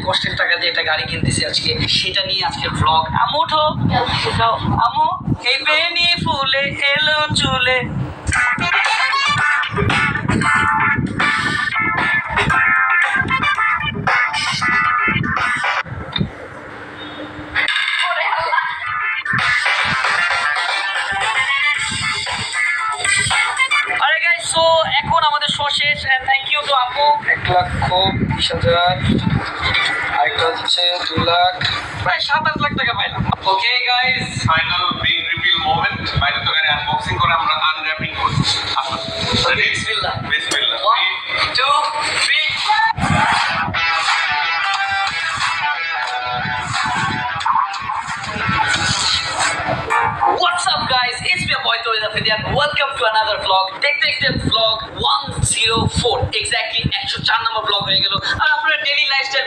কষ্টের টাকা দিয়ে একটা গাড়ি কিনতেছি আজকে, সেটা নিয়ে আজকে ব্লগ। আমু উঠো, আমু এই বেনি ফুলে এলো চুলে। আরে গাইস, সো এখন আমাদের শো শেষ। থ্যাংক ইউ টু আপু। 1,20,000, আরেকটা হচ্ছে 2 লাখ, প্রায় 7-8 লাখ টাকা পাইলাম। Okay guys, final big reveal moment. বাইরে তো গাড়ি আনবক্সিং করে আমরা আনর্যাপিং করছি। বিসমিল্লাহ। বিসমিল্লাহ। 1 2 3। What's up guys, it's me boy Tolid Afidian. Welcome to another vlog. দেখতে vlog 104, exactly 104 নম্বর vlog হয়ে গেল। আর আপনারা ডেইলি লাইফস্টাইল